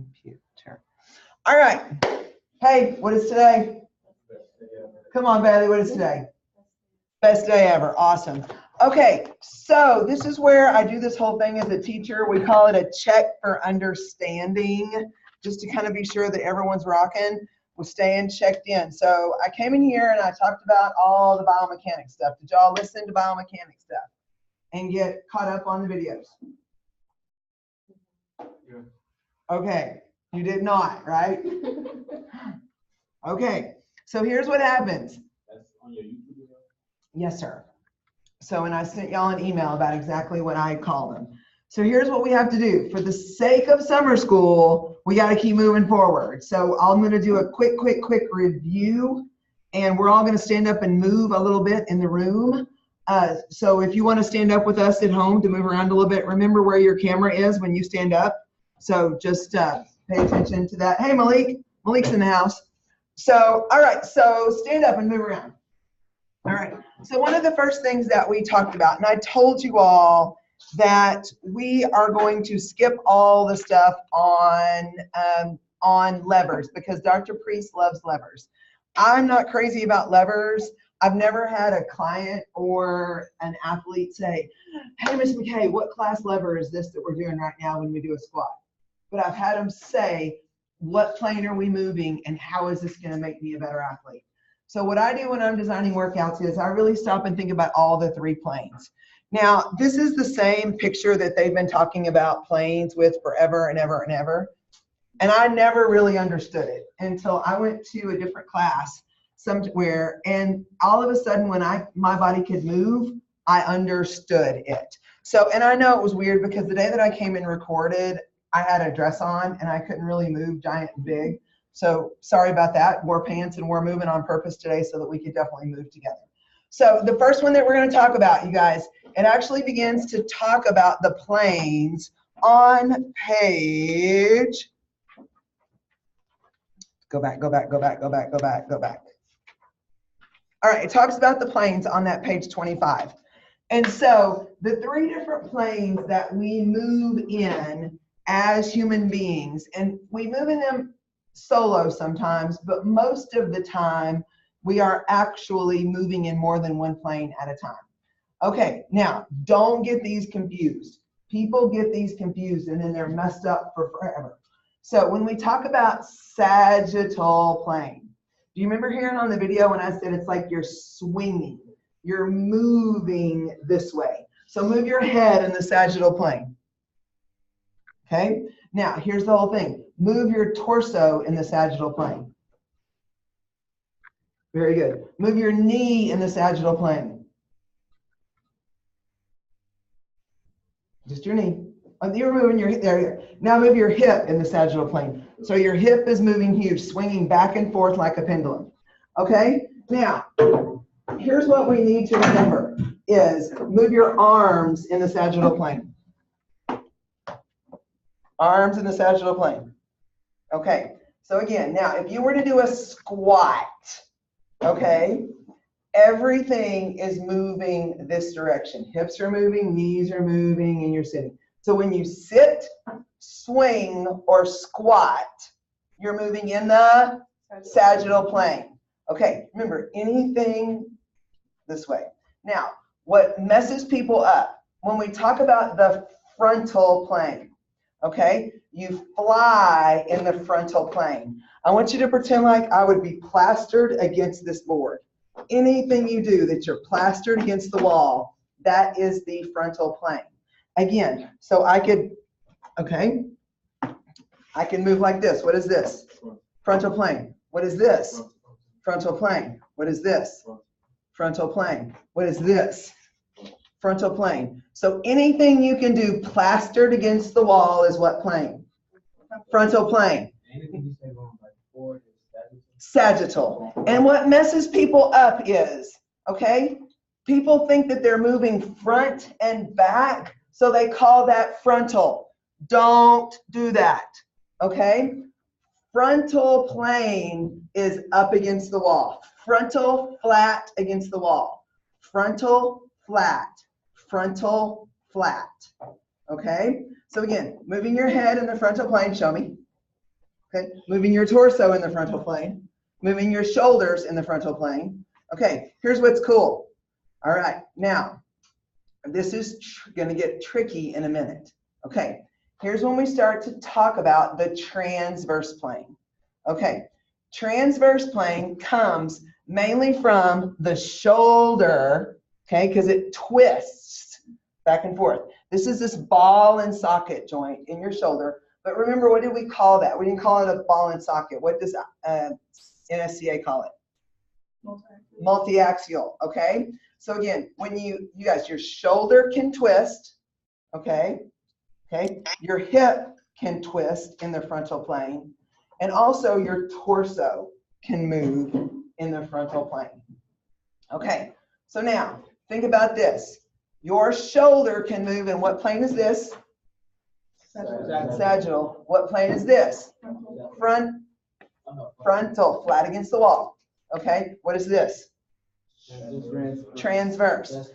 computer. All right. Hey, what is today? Come on, Bailey, what is today? Best day ever. Awesome. Okay, so this is where I do this whole thing as a teacher. We call it a check for understanding, just to kind of be sure that everyone's rocking. We're staying checked in. So I came in here and I talked about all the biomechanics stuff. Did y'all listen to biomechanics stuff and get caught up on the videos? Yeah. Okay, you did not, right? Okay, so here's what happens. That's on your YouTube video? Yes, sir. So, and I sent y'all an email about exactly what I call them. So here's what we have to do. For the sake of summer school, we got to keep moving forward. So I'm going to do a quick review, and we're all going to stand up and move a little bit in the room. So if you want to stand up with us at home to move around a little bit, remember where your camera is when you stand up. So just pay attention to that. Hey, Malik. Malik's in the house. So, all right. So stand up and move around. All right, so one of the first things that we talked about, and I told you all that we are going to skip all the stuff on levers because Dr. Priest loves levers. I'm not crazy about levers. I've never had a client or an athlete say, hey, Miss McKay, what class lever is this that we're doing right now when we do a squat? But I've had them say, what plane are we moving and how is this going to make me a better athlete? So what I do when I'm designing workouts is I really stop and think about all the 3 planes. Now, this is the same picture that they've been talking about planes with forever and ever and ever. And I never really understood it until I went to a different class somewhere. And all of a sudden, when my body could move, I understood it. So, and I know it was weird because the day that I came and recorded, I had a dress on and I couldn't really move giant and big. So sorry about that. Wore pants and we're moving on purpose today so that we could definitely move together. So the first one that we're going to talk about, you guys, it actually begins to talk about the planes on page. Go back. All right, it talks about the planes on that page 25. And so the 3 different planes that we move in as human beings, and we move in them solo sometimes, but most of the time we are actually moving in more than 1 plane at a time. Okay, now don't get these confused. People get these confused and then they're messed up for forever. So when we talk about sagittal plane, do you remember hearing on the video when I said it's like you're swinging, you're moving this way. So move your head in the sagittal plane. Okay, now here's the whole thing. Move your torso in the sagittal plane. Very good. Move your knee in the sagittal plane. Just your knee. You're moving your hip there. Now move your hip in the sagittal plane. So your hip is moving huge, swinging back and forth like a pendulum. Okay, now here's what we need to remember is move your arms in the sagittal plane. Arms in the sagittal plane. Okay, so again, now if you were to do a squat, okay, everything is moving this direction. Hips are moving, knees are moving, and you're sitting. So when you sit, swing, or squat, you're moving in the sagittal plane. Okay, remember, anything this way. Now, what messes people up, when we talk about the frontal plane, okay, you fly in the frontal plane. I want you to pretend like I would be plastered against this board. Anything you do that you're plastered against the wall, that is the frontal plane. Again, so I could, okay, I can move like this. What is this? Frontal plane. What is this? Frontal plane. What is this? Frontal plane. What is this? Frontal plane. So anything you can do plastered against the wall is what plane? Frontal plane. Sagittal. And what messes people up is, okay, people think that they're moving front and back, so they call that frontal. Don't do that, okay? Frontal plane is up against the wall. Frontal, flat against the wall. Frontal, flat. Frontal, flat. Okay? So again, moving your head in the frontal plane, show me. Okay, moving your torso in the frontal plane, moving your shoulders in the frontal plane. Okay, here's what's cool. All right, now, this is going to get tricky in a minute. Okay, here's when we start to talk about the transverse plane. Okay, transverse plane comes mainly from the shoulder, okay, because it twists back and forth. This is this ball and socket joint in your shoulder. But remember, what did we call that? We didn't call it a ball and socket. What does NSCA call it? Multi-axial, okay? So again, when you guys, your shoulder can twist, okay? Okay, your hip can twist in the frontal plane, and also your torso can move in the frontal plane. Okay, so now think about this. Your shoulder can move in what plane is this? Sagittal. What plane is this? Frontal, flat against the wall. Okay, what is this? Transverse.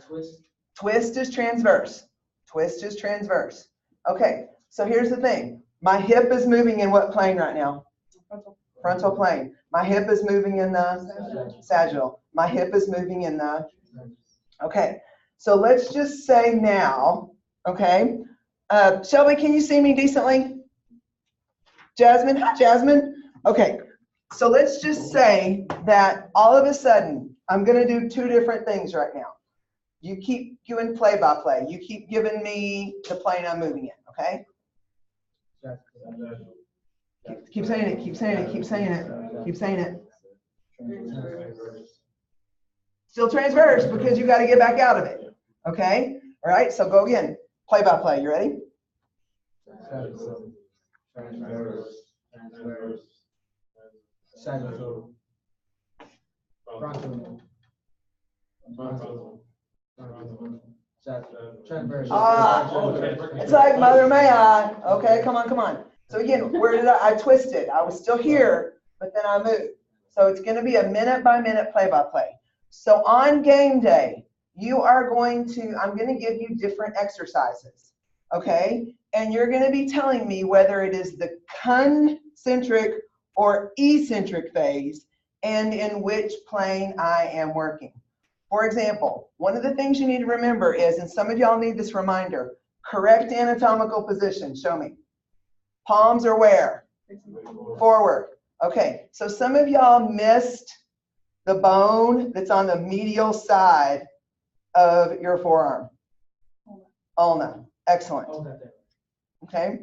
Twist is transverse. Twist is transverse. Okay, so here's the thing. My hip is moving in what plane right now? Frontal plane. My hip is moving in the sagittal. My hip is moving in the... Okay, so let's just say now, okay, Shelby, can you see me decently? Jasmine, hi Jasmine. Okay, so let's just say that all of a sudden, I'm going to do two different things right now. You keep doing play by play. You keep giving me the plane I'm moving in, okay? Keep saying it, keep saying it, keep saying it, keep saying it. Still transverse because you got to get back out of it, okay? All right, so go again. Play by play. You ready? Transverse, sagittal, frontal, transverse. It's like Mother May I. Okay, come on, come on. So again, where did I twisted? I was still here, but then I moved. So it's going to be a minute by minute play by play. So on game day, you are going to, I'm going to give you different exercises, okay? And you're going to be telling me whether it is the concentric or eccentric phase and in which plane I am working. For example, one of the things you need to remember is, and some of y'all need this reminder, correct anatomical position. Show me. Palms are where? Forward. Okay, so some of y'all missed the bone that's on the medial side of your forearm. Ulna. Excellent. Okay,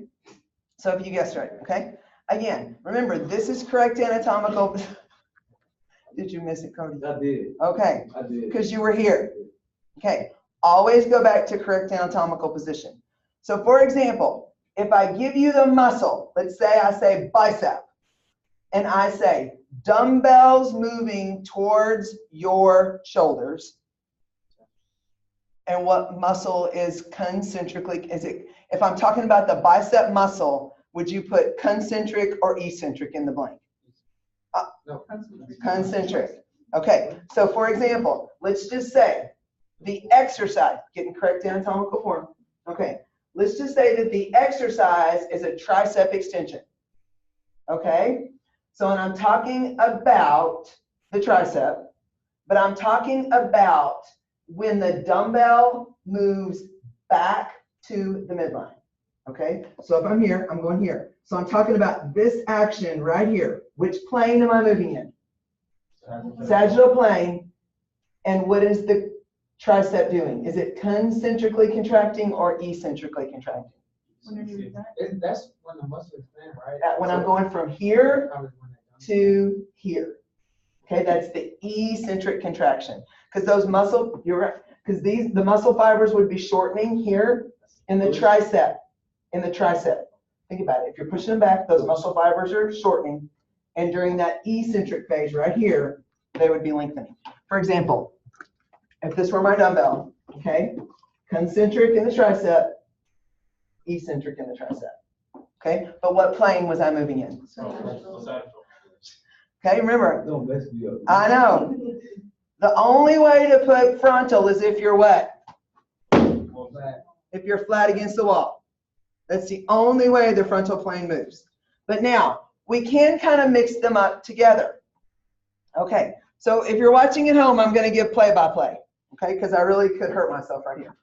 so if you guessed right, okay? Again, remember, this is correct anatomical. Did you miss it, Cody? I did. Okay, I did. because you were here. Okay, always go back to correct anatomical position. So for example, if I give you the muscle, let's say I say bicep, and I say dumbbells moving towards your shoulders, and what muscle is concentrically, is it, if I'm talking about the bicep muscle, would you put concentric or eccentric in the blank? No. Concentric. Okay, so for example, let's just say the exercise, getting correct anatomical form. Okay, let's just say that the exercise is a tricep extension. Okay, so when I'm talking about the tricep, but I'm talking about when the dumbbell moves back to the midline. Okay, so if I'm here, I'm going here. So I'm talking about this action right here. Which plane am I moving in? Sagittal plane. And what is the tricep doing? Is it concentrically contracting or eccentrically contracting? That's when the muscle expand, right? When I'm going from here to here. Okay, that's the eccentric contraction. Because those muscle, you're right, because the muscle fibers would be shortening here in the tricep. In the tricep. Think about it. If you're pushing them back, those muscle fibers are shortening. And during that eccentric phase right here, they would be lengthening. For example, if this were my dumbbell, okay, concentric in the tricep, eccentric in the tricep. Okay, but what plane was I moving in? Okay, remember, Don't mess me up. I know. The only way to put frontal is if you're what? If you're flat against the wall. That's the only way the frontal plane moves. But now, we can kind of mix them up together. Okay, so if you're watching at home, I'm going to give play-by-play, okay, because I really could hurt myself right here.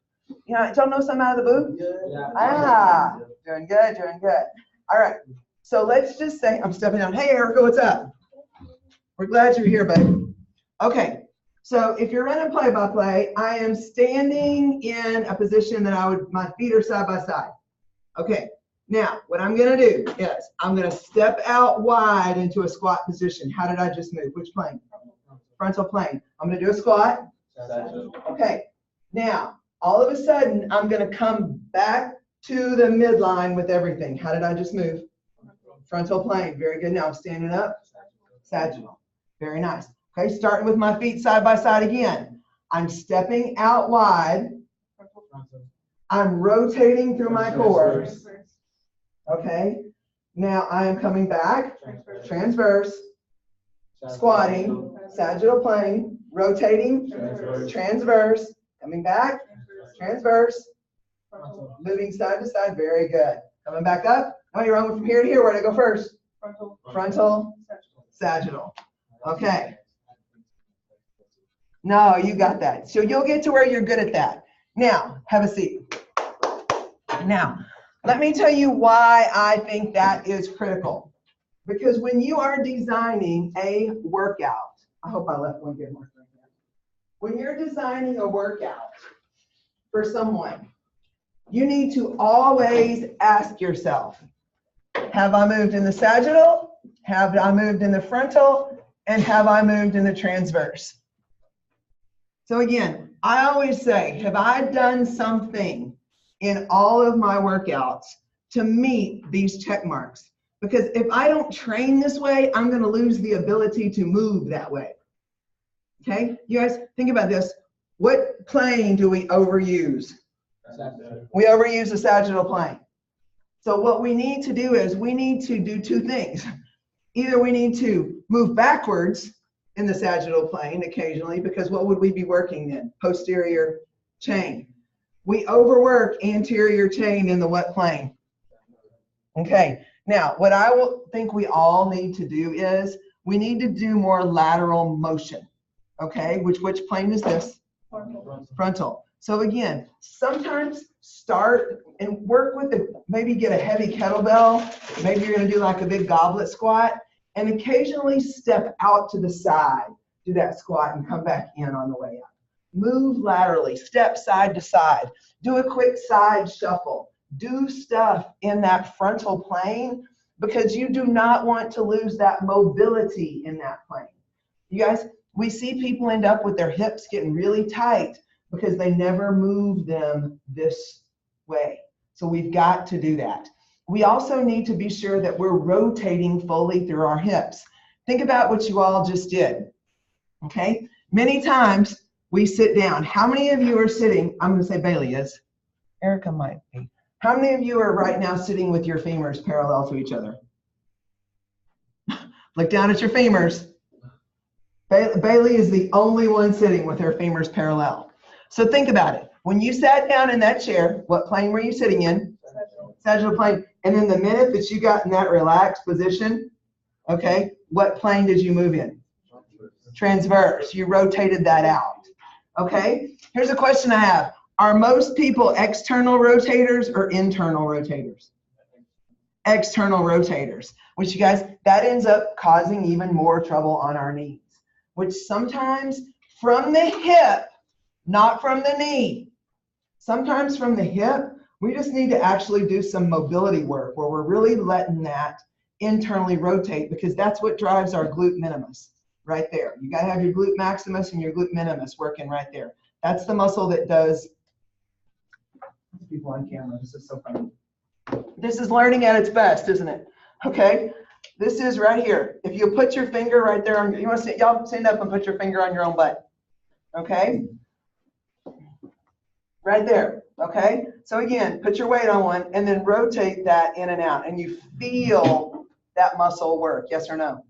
Y'all know something out of the booth? Yeah. Ah, doing good, doing good. All right, so let's just say, I'm stepping down. Hey, Erica, what's up? We're glad you're here, buddy. Okay, so if you're running play-by-play, I am standing in a position that my feet are side by side. Okay, now what I'm going to do is I'm going to step out wide into a squat position. How did I just move? Which plane? Frontal plane. I'm going to do a squat. Okay, now all of a sudden I'm going to come back to the midline with everything. How did I just move? Frontal plane. Very good. Now I'm standing up. Sagittal. Very nice. Okay, starting with my feet side by side again. I'm stepping out wide. I'm rotating through my cores. Okay, now I am coming back. Transverse. Squatting. Sagittal plane. Rotating. Transverse. Coming back. Transverse. Moving side to side. Very good. Coming back up. Now you're on from here to here. Where did I go first? Frontal. Sagittal. Okay. No, you got that. So you'll get to where you're good at that. Now, have a seat. Now, let me tell you why I think that is critical. Because when you are designing a workout, I hope I left one good one right there. When you're designing a workout for someone, you need to always ask yourself, have I moved in the sagittal? Have I moved in the frontal? And have I moved in the transverse? So again, I always say, have I done something in all of my workouts to meet these check marks? Because if I don't train this way, I'm going to lose the ability to move that way. Okay, you guys think about this. What plane do we overuse? We overuse the sagittal plane. So what we need to do is we need to do two things. Either we need to move backwards in the sagittal plane occasionally, because what would we be working in? Posterior chain. We overwork anterior chain in the what plane? Okay, now what I will think we all need to do is we need to do more lateral motion. Okay, which plane is this? Frontal. So again, sometimes start and work with maybe get a heavy kettlebell. Maybe you're going to do like a big goblet squat, and occasionally step out to the side, do that squat and come back in on the way up. Move laterally, step side to side, do a quick side shuffle, do stuff in that frontal plane, because you do not want to lose that mobility in that plane. You guys, we see people end up with their hips getting really tight because they never move them this way. So we've got to do that. We also need to be sure that we're rotating fully through our hips. Think about what you all just did. Okay, many times we sit down. How many of you are sitting? I'm going to say Bailey is. Erica might be. How many of you are right now sitting with your femurs parallel to each other? Look down at your femurs. Bailey is the only one sitting with her femurs parallel. So think about it. When you sat down in that chair, what plane were you sitting in? Sagittal plane. And then the minute that you got in that relaxed position, okay, what plane did you move in? Transverse. You rotated that out. Okay, here's a question I have. Are most people external rotators or internal rotators? External rotators, which you guys, that ends up causing even more trouble on our knees, which sometimes from the hip, not from the knee. Sometimes from the hip, we just need to actually do some mobility work where we're really letting that internally rotate, because that's what drives our glute minimus right there. You got to have your glute maximus and your glute minimus working right there. That's the muscle that does, people on camera, this is so funny. This is learning at its best, isn't it? Okay, this is right here. If you put your finger right there on, you want to sit, y'all stand up and put your finger on your own butt. Okay, right there. Okay, so again, put your weight on one and then rotate that in and out, and you feel that muscle work, yes or no?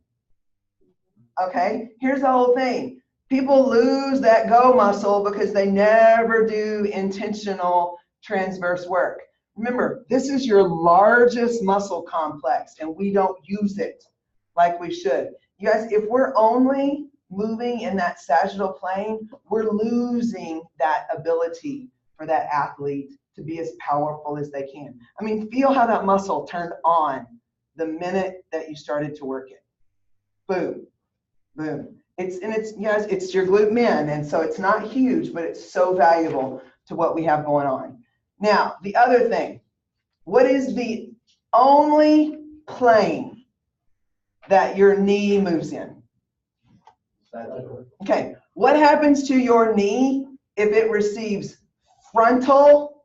Okay, here's the whole thing. People lose that go muscle because they never do intentional transverse work. Remember, this is your largest muscle complex, and we don't use it like we should. You guys, if we're only moving in that sagittal plane, we're losing that ability for that athlete to be as powerful as they can. I mean, feel how that muscle turned on the minute that you started to work it. Boom, boom. It's guys, it's your glute min, and so it's not huge, but it's so valuable to what we have going on. Now, the other thing, what is the only plane that your knee moves in? Okay, what happens to your knee if it receives frontal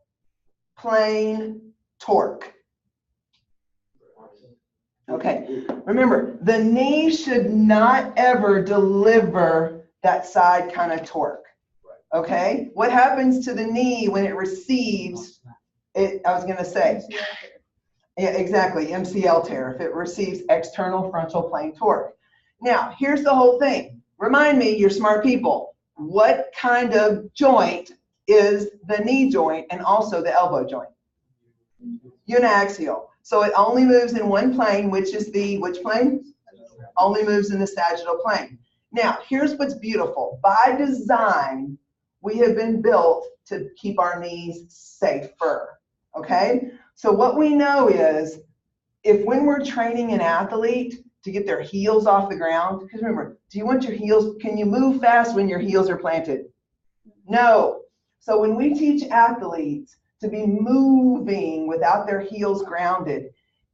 plane torque? Okay, remember, the knee should not ever deliver that side kind of torque. Okay, what happens to the knee when it receives it? I was going to say, yeah, exactly, MCL tear, if it receives external frontal plane torque. Now, here's the whole thing. Remind me, you're smart people, what kind of joint is the knee joint and also the elbow joint? Uniaxial. So it only moves in one plane, which is which plane? Only moves in the sagittal plane. Now, here's what's beautiful. By design, we have been built to keep our knees safer, okay? So what we know is, if when we're training an athlete to get their heels off the ground, because remember, do you want your heels, can you move fast when your heels are planted? No. So when we teach athletes to be moving without their heels grounded,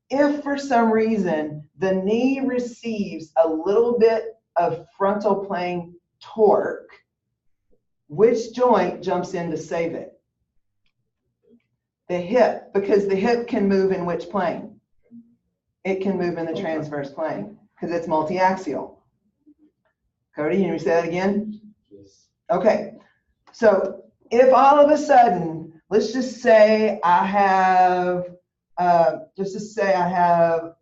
if for some reason the knee receives a little bit of frontal plane torque, which joint jumps in to save it? The hip, because the hip can move in which plane? It can move in the transverse plane because it's multi-axial. Cody, can you say that again? Okay, so if all of a sudden, let's just say I have, let's just say I have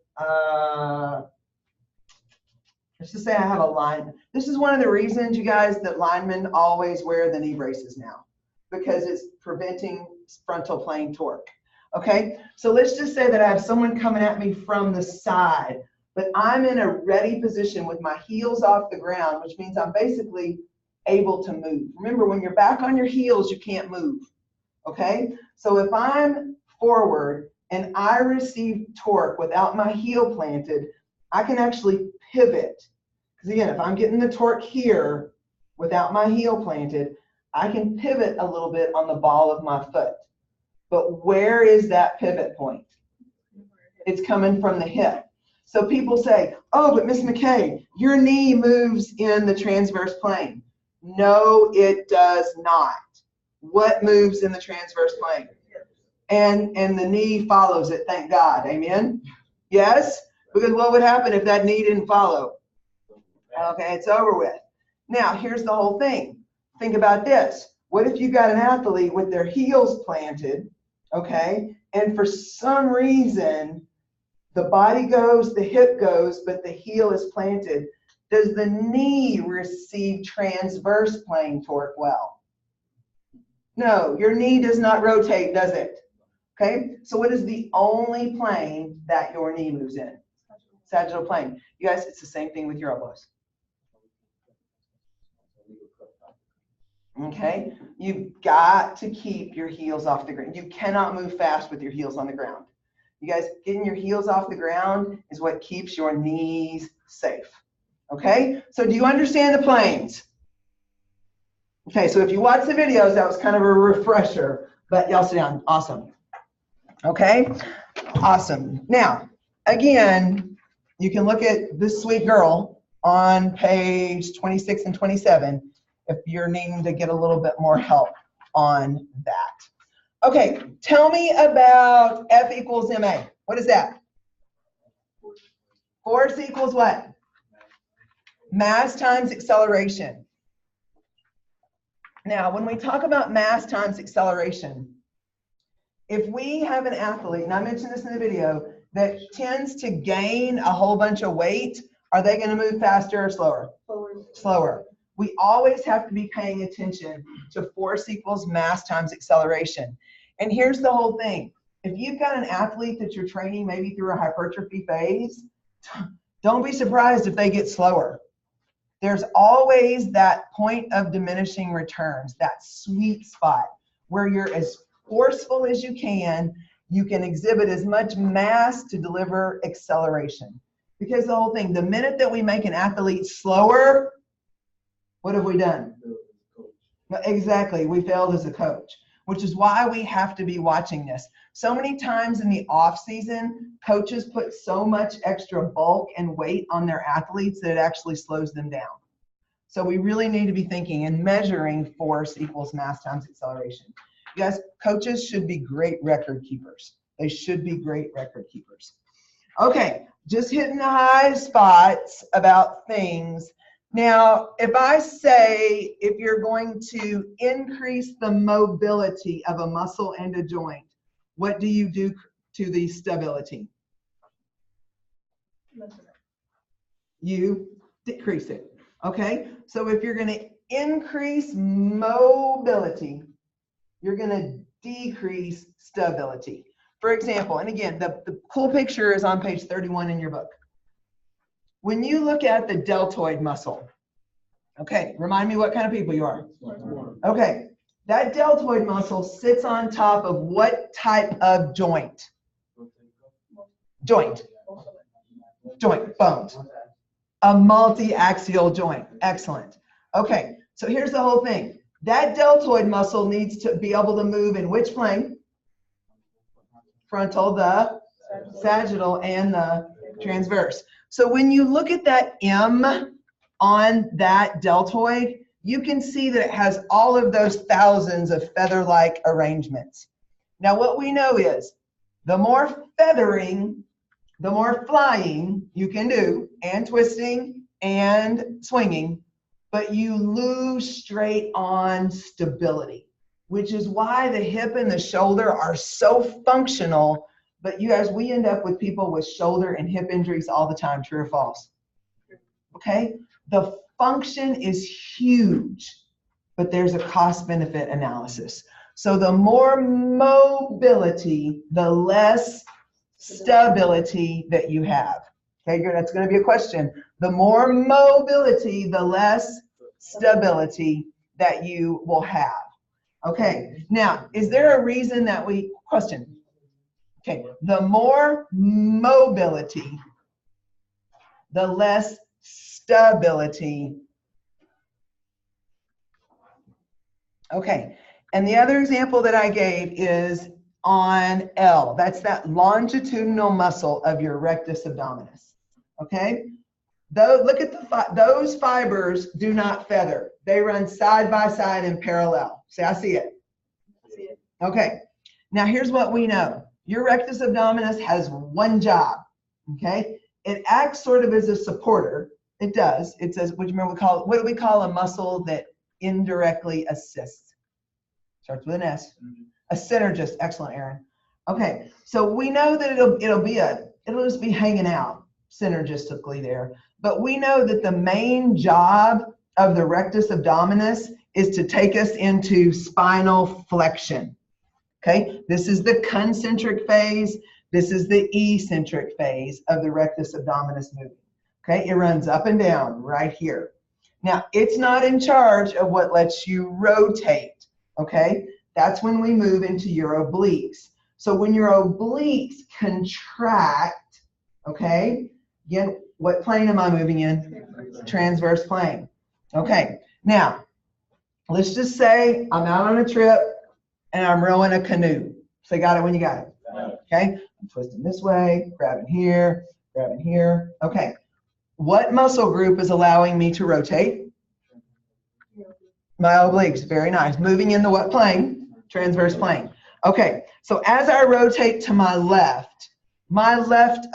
a line. This is one of the reasons, you guys, that linemen always wear the knee braces now, because it's preventing frontal plane torque. Okay, so let's just say that I have someone coming at me from the side, but I'm in a ready position with my heels off the ground, which means I'm basically able to move. Remember, when you're back on your heels, you can't move. Okay, so if I'm forward and I receive torque without my heel planted, I can actually pivot. Because again, if I'm getting the torque here without my heel planted, I can pivot a little bit on the ball of my foot. But where is that pivot point? It's coming from the hip. So people say, oh, but Miss McKay, your knee moves in the transverse plane. No, it does not. What moves in the transverse plane? And the knee follows it, thank God. Amen? Yes? Because what would happen if that knee didn't follow? Okay, it's over with. Now, here's the whole thing. Think about this. What if you got an athlete with their heels planted, okay, and for some reason the body goes, the hip goes, but the heel is planted? Does the knee receive transverse plane torque well? No, your knee does not rotate, does it? Okay, so what is the only plane that your knee moves in? Sagittal plane. You guys, it's the same thing with your elbows. Okay, you've got to keep your heels off the ground. You cannot move fast with your heels on the ground. You guys, getting your heels off the ground is what keeps your knees safe. Okay, so do you understand the planes? Okay, so if you watch the videos, that was kind of a refresher, but y'all sit down. Awesome. Okay, awesome. Now, again, you can look at this sweet girl on page 26 and 27 if you're needing to get a little bit more help on that. Okay, tell me about F equals MA. What is that? Force equals what? Mass times acceleration. Now, when we talk about mass times acceleration, if we have an athlete, and I mentioned this in the video, that tends to gain a whole bunch of weight, are they going to move faster or slower? Slower. We always have to be paying attention to force equals mass times acceleration. And here's the whole thing. If you've got an athlete that you're training maybe through a hypertrophy phase, don't be surprised if they get slower. There's always that point of diminishing returns, that sweet spot where you're as forceful as you can exhibit as much mass to deliver acceleration. Because the whole thing, the minute that we make an athlete slower, what have we done? Exactly, we failed as a coach, which is why we have to be watching this. So many times in the off season, coaches put so much extra bulk and weight on their athletes that it actually slows them down. So we really need to be thinking and measuring force equals mass times acceleration. You guys, coaches should be great record keepers. They should be great record keepers. Okay, just hitting the high spots about things. Now, if I say, if you're going to increase the mobility of a muscle and a joint, what do you do to the stability? You decrease it. Okay, so if you're going to increase mobility, you're going to decrease stability. For example, and again, the cool picture is on page 31 in your book. When you look at the deltoid muscle, okay, remind me what kind of people you are. Okay, that deltoid muscle sits on top of what type of joint? Joint, bones. A multi-axial joint. Excellent. Okay, so here's the whole thing. That deltoid muscle needs to be able to move in which plane? Frontal, the sagittal, and the transverse. So when you look at that M on that deltoid, you can see that it has all of those thousands of feather-like arrangements. Now what we know is the more feathering, the more flying you can do, and twisting and swinging, but you lose straight on stability, which is why the hip and the shoulder are so functional. But you guys, we end up with people with shoulder and hip injuries all the time. True or false? Okay, the function is huge, but there's a cost-benefit analysis. So the more mobility, the less stability that you have. Okay, that's going to be a question. The more mobility, the less stability that you will have. Okay, now, is there a reason that question? Okay, the more mobility, the less stability. Okay, and the other example that I gave is on L. That's that longitudinal muscle of your rectus abdominis. Okay, look at those fibers do not feather. They run side by side in parallel. See, I see it. Okay, now here's what we know. Your rectus abdominis has one job. Okay, it acts sort of as a supporter. It does. It says, what do we call a muscle that indirectly assists? Starts with an S. A synergist. Excellent, Aaron. Okay, so we know that it'll just be hanging out synergistically there. But we know that the main job of the rectus abdominis is to take us into spinal flexion. Okay, this is the concentric phase. This is the eccentric phase of the rectus abdominis movement. Okay, it runs up and down right here. Now, it's not in charge of what lets you rotate. Okay, that's when we move into your obliques. So when your obliques contract, okay, again, what plane am I moving in? Transverse plane. Okay, now, let's just say I'm out on a trip and I'm rowing a canoe. So got it when you got it. Okay, I'm twisting this way, grabbing here. Okay, what muscle group is allowing me to rotate? My obliques. Very nice. Moving in the what plane? Transverse plane. Okay, so as I rotate to my left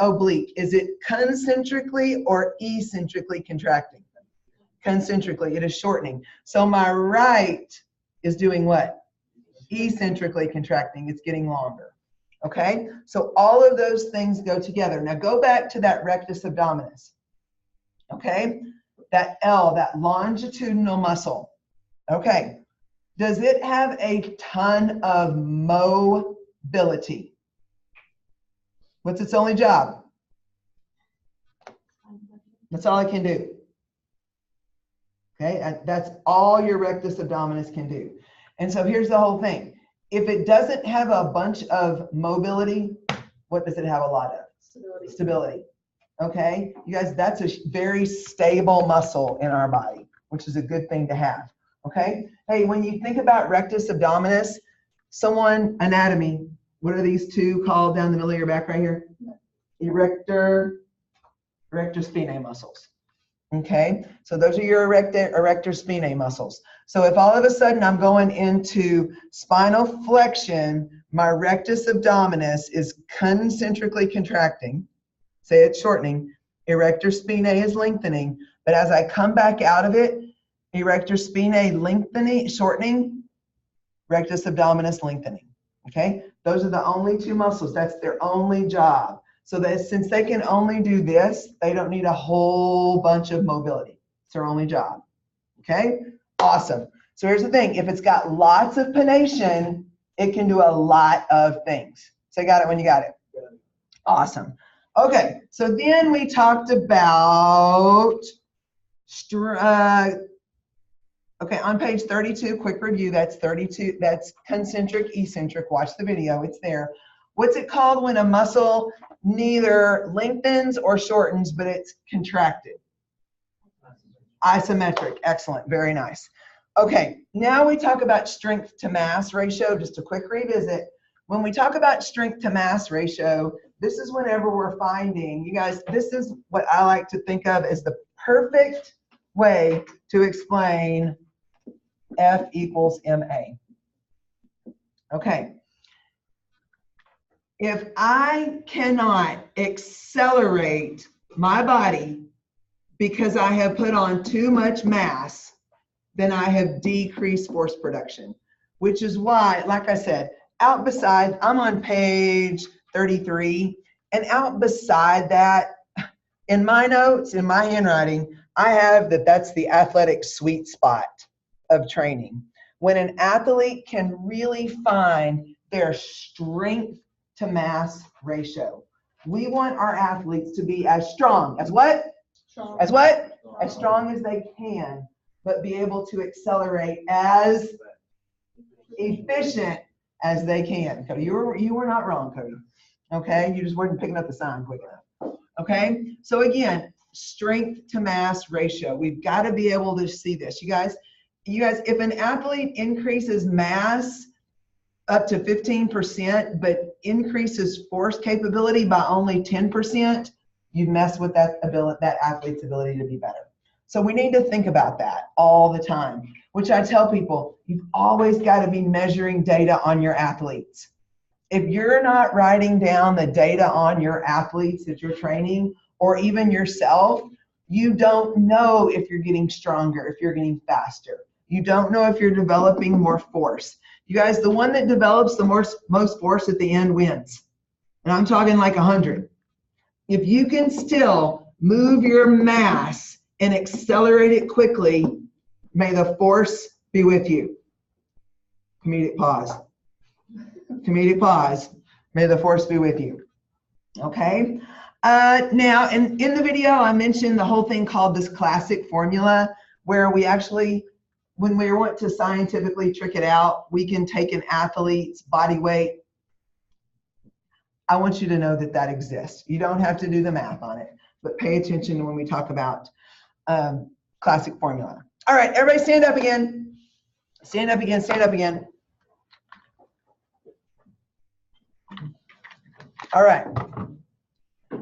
oblique, is it concentrically or eccentrically contracting? Concentrically, it is shortening. So my right is doing what? Eccentrically contracting. It's getting longer. Okay, so all of those things go together. Now go back to that rectus abdominis. Okay, that L, that longitudinal muscle. Okay, does it have a ton of mobility? What's its only job? That's all it can do. Okay, that's all your rectus abdominis can do. And so here's the whole thing. If it doesn't have a bunch of mobility, what does it have a lot of? Stability. Okay, you guys, that's a very stable muscle in our body, which is a good thing to have. Okay, hey, when you think about rectus abdominis, anatomy, what are these two called down the middle of your back right here? Erector spinae muscles. Okay, so those are your erector spinae muscles. So if all of a sudden I'm going into spinal flexion, my rectus abdominis is concentrically contracting, say it's shortening, erector spinae is lengthening, but as I come back out of it, erector spinae lengthening, shortening, rectus abdominis lengthening. Okay, those are the only two muscles. That's their only job. So that since they can only do this, they don't need a whole bunch of mobility. It's their only job. Okay, awesome. So here's the thing. If it's got lots of pronation, it can do a lot of things. So you got it when you got it. Awesome. Okay, so then we talked about, okay, on page 32, quick review, that's 32, that's concentric, eccentric, watch the video, it's there. What's it called when a muscle neither lengthens or shortens, but it's contracted? Isometric, excellent, very nice. Okay, now we talk about strength to mass ratio, just a quick revisit. When we talk about strength to mass ratio, this is whenever we're finding, you guys, this is what I like to think of as the perfect way to explain F equals MA. Okay. If I cannot accelerate my body because I have put on too much mass, then I have decreased force production, which is why, like I said, out beside, I'm on page 33, and out beside that, in my notes, in my handwriting, I have that's the athletic sweet spot of training. When an athlete can really find their strength to mass ratio. We want our athletes to be as strong as what? Strong. As what? As strong as they can, but be able to accelerate as efficient as they can. Cody, you were not wrong, Cody. Okay, you just weren't picking up the sign quick enough. Okay, so again, strength to mass ratio. We've got to be able to see this. You guys, if an athlete increases mass up to 15%, but increases force capability by only 10%, you mess with that athlete's ability to be better. So we need to think about that all the time, which I tell people, you've always got to be measuring data on your athletes. If you're not writing down the data on your athletes that you're training, or even yourself, you don't know if you're getting stronger, if you're getting faster. You don't know if you're developing more force. You guys, the one that develops the most force at the end wins. And I'm talking like 100. If you can still move your mass and accelerate it quickly, may the force be with you. Comedic pause. Comedic pause. May the force be with you. Okay? Now, in the video, I mentioned the whole thing called this classic formula, where we actually, when we want to scientifically trick it out, we can take an athlete's body weight. I want you to know that that exists. You don't have to do the math on it, but pay attention when we talk about classic formula. All right, everybody stand up again. Stand up again, stand up again. All right.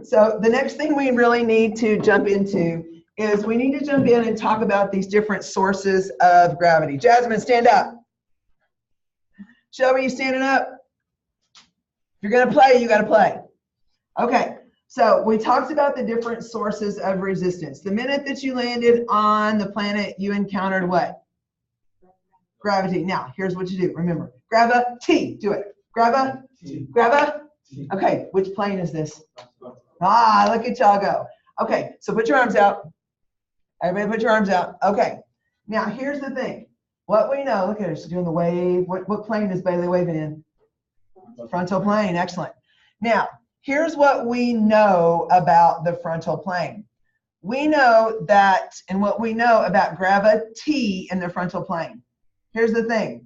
So the next thing we really need to jump into is we need to jump in and talk about these different sources of gravity. Jasmine, stand up. Shelby, you standing up? If you're going to play, you got to play. Okay, so we talked about the different sources of resistance. The minute that you landed on the planet, you encountered what? Gravity. Now, here's what you do. Remember, gravity. Do it. Gravity. Okay, which plane is this? Ah, look at y'all go. Okay, so put your arms out. Everybody put your arms out. Okay, now here's the thing. What we know, look at her, she's doing the wave. What plane is Bailey waving in? Frontal plane, excellent. Now, here's what we know about the frontal plane. We know that, and what we know about gravity in the frontal plane. Here's the thing.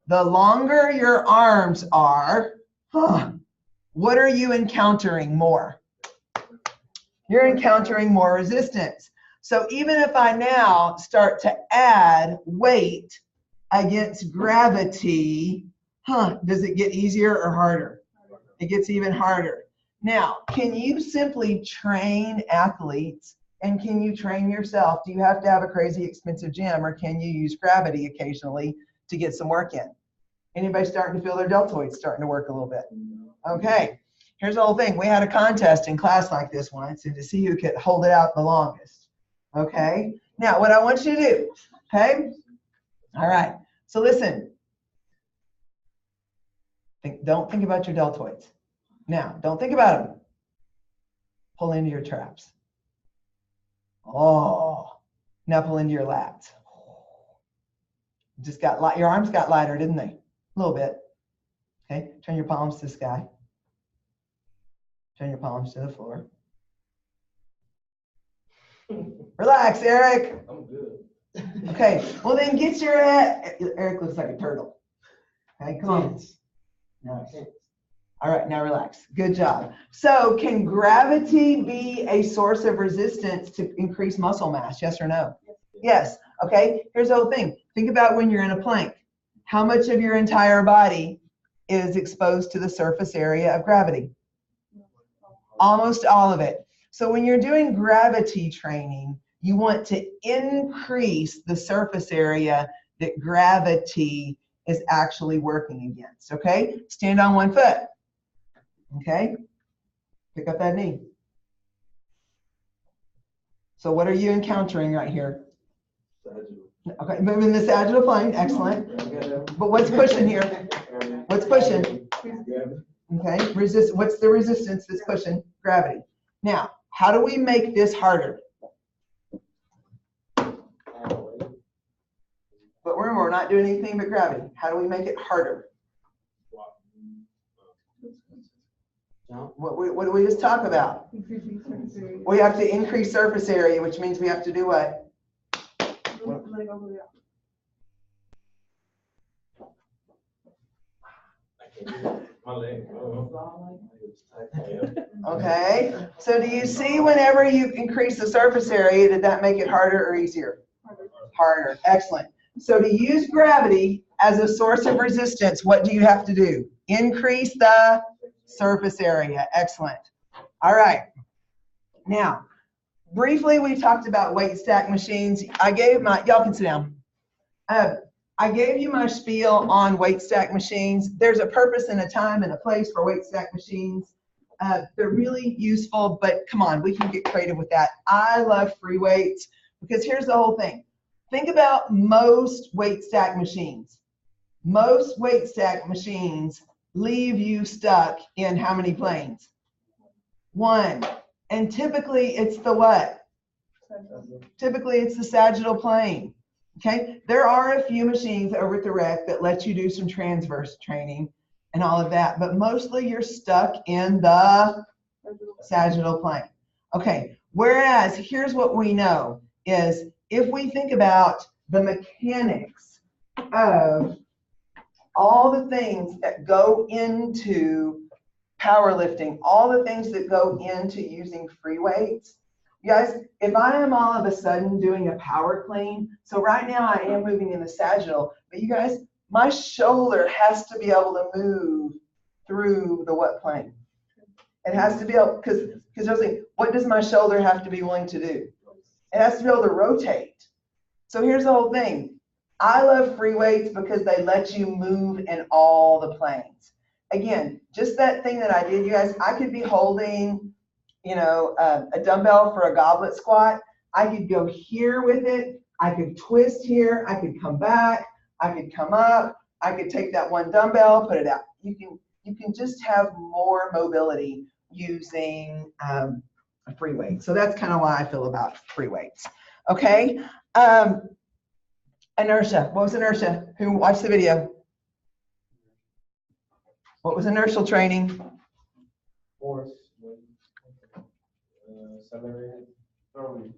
The longer your arms are, what are you encountering more? You're encountering more resistance. So even if I now start to add weight against gravity, does it get easier or harder? It gets even harder. Now, can you simply train athletes, and can you train yourself? Do you have to have a crazy expensive gym, or can you use gravity occasionally to get some work in? Anybody starting to feel their deltoids starting to work a little bit? Okay, here's the whole thing. We had a contest in class like this once, and to see who could hold it out the longest. Okay, now what I want you to do, okay? All right, so listen. Don't think about your deltoids. Now, don't think about them. Pull into your traps. Oh, now pull into your lats. Just got light. Your arms got lighter, didn't they? A little bit. Okay, turn your palms to the sky. Turn your palms to the floor. Relax, Eric. I'm good. Okay, well then get your head. Eric looks like a turtle. Okay, come on. Nice. All right, now relax. Good job. So can gravity be a source of resistance to increase muscle mass? Yes or no? Yes. Okay, here's the whole thing. Think about when you're in a plank. How much of your entire body is exposed to the surface area of gravity? Almost all of it. So when you're doing gravity training, you want to increase the surface area that gravity is actually working against, okay? Stand on one foot, okay? Pick up that knee. So what are you encountering right here? Okay, moving the sagittal plane, excellent. But what's pushing here? What's pushing? Okay, what's the resistance that's pushing? Gravity. Now, how do we make this harder? But remember, we're not doing anything but gravity. How do we make it harder? What do we just talk about? We have to increase surface area, which means we have to do what? Okay, so do you see whenever you increase the surface area, did that make it harder or easier? Harder. Excellent. So to use gravity as a source of resistance, what do you have to do? Increase the surface area. Excellent. All right. Now, briefly, we talked about weight stack machines. Y'all can sit down. I gave you my spiel on weight stack machines. There's a purpose and a time and a place for weight stack machines. They're really useful, but come on, we can get creative with that. I love free weights because here's the whole thing. Think about most weight stack machines. Most weight stack machines leave you stuck in how many planes? One. And typically it's the what? Typically it's the sagittal plane. Okay, there are a few machines over at the rec that let you do some transverse training and all of that, but mostly you're stuck in the sagittal plane. Okay, whereas here's what we know is if we think about the mechanics of all the things that go into powerlifting, all the things that go into using free weights, you guys, if I am all of a sudden doing a power clean, so right now I am moving in the sagittal, but you guys, my shoulder has to be able to move through the what plane? It has to be able, because I was like, what does my shoulder have to be willing to do? It has to be able to rotate. So here's the whole thing. I love free weights because they let you move in all the planes. Again, just that thing that I did, you guys, I could be holding, you know, a dumbbell for a goblet squat. I could go here with it. I could twist here. I could come back. I could come up. I could take that one dumbbell, put it out. You can just have more mobility using a free weight. So that's kind of why I feel about free weights. Okay. Inertia. What was inertia? Who watched the video? What was inertial training? Force. Accelerated. Throwing.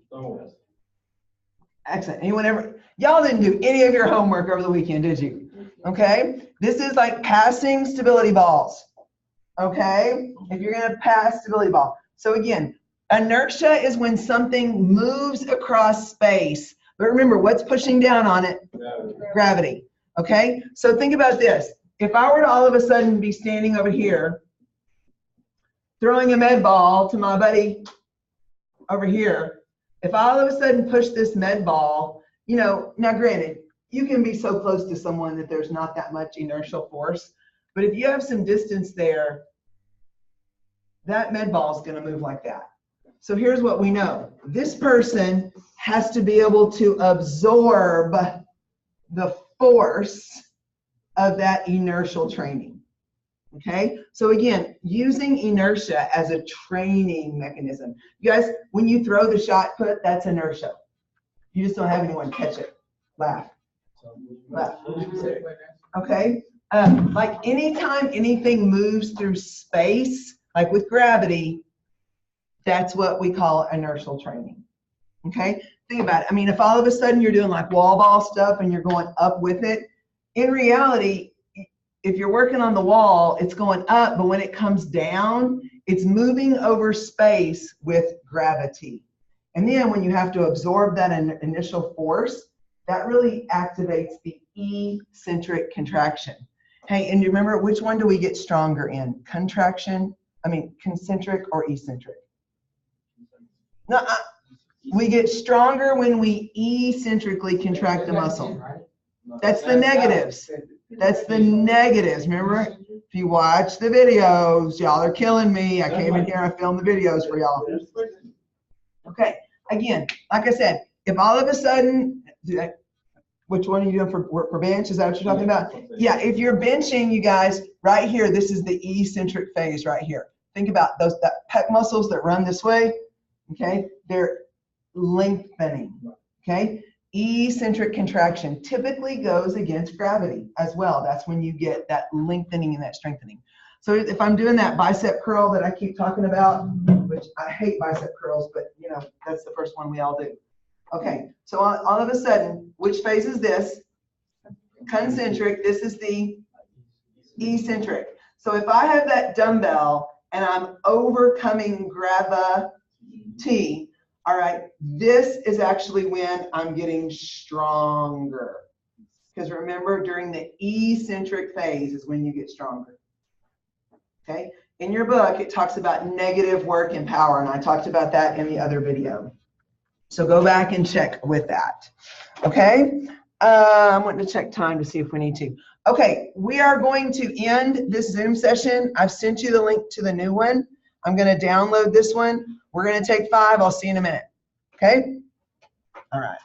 Excellent. Anyone ever, y'all didn't do any of your homework over the weekend, did you? Okay. This is like passing stability balls. Okay. If you're going to pass stability ball. So again, inertia is when something moves across space. But remember, what's pushing down on it? Gravity. Okay. So think about this. If I were to all of a sudden be standing over here, throwing a med ball to my buddy over here, if I all of a sudden push this med ball, you know, now granted, you can be so close to someone that there's not that much inertial force, but if you have some distance there, that med ball is going to move like that. So here's what we know. This person has to be able to absorb the force of that inertial training. Okay, so again, using inertia as a training mechanism. You guys, when you throw the shot put, that's inertia. You just don't have anyone catch it. Laugh. Laugh. Okay, like anytime anything moves through space, like with gravity, that's what we call inertial training. Okay, think about it. I mean, if all of a sudden you're doing like wall ball stuff and you're going up with it, in reality, if you're working on the wall, it's going up, but when it comes down, it's moving over space with gravity. And then when you have to absorb that initial force, that really activates the eccentric contraction. Hey, and you remember, which one do we get stronger in? Contraction, concentric or eccentric? No, we get stronger when we eccentrically contract the muscle. That's the negatives. That's the negatives. Remember, if you watch the videos, y'all are killing me. I came in here, I filmed the videos for y'all. Okay, again, like I said, if all of a sudden, which one are you doing for bench? Is that what you're talking about? Yeah, if you're benching, you guys, right here, this is the eccentric phase right here. Think about that pec muscles that run this way, okay? They're lengthening, okay? Eccentric contraction typically goes against gravity as well. That's when you get that lengthening and that strengthening. So if I'm doing that bicep curl that I keep talking about, which I hate bicep curls, but you know, that's the first one we all do. Okay, so all of a sudden, which phase is this? Concentric. This is the eccentric. So if I have that dumbbell and I'm overcoming gravity, all right, this is actually when I'm getting stronger. Because remember, during the eccentric phase is when you get stronger. Okay, in your book, it talks about negative work and power, and I talked about that in the other video. So go back and check with that. Okay, I'm wanting to check time to see if we need to. Okay, we are going to end this Zoom session. I've sent you the link to the new one. I'm going to download this one. We're going to take 5. I'll see you in a minute. Okay? All right.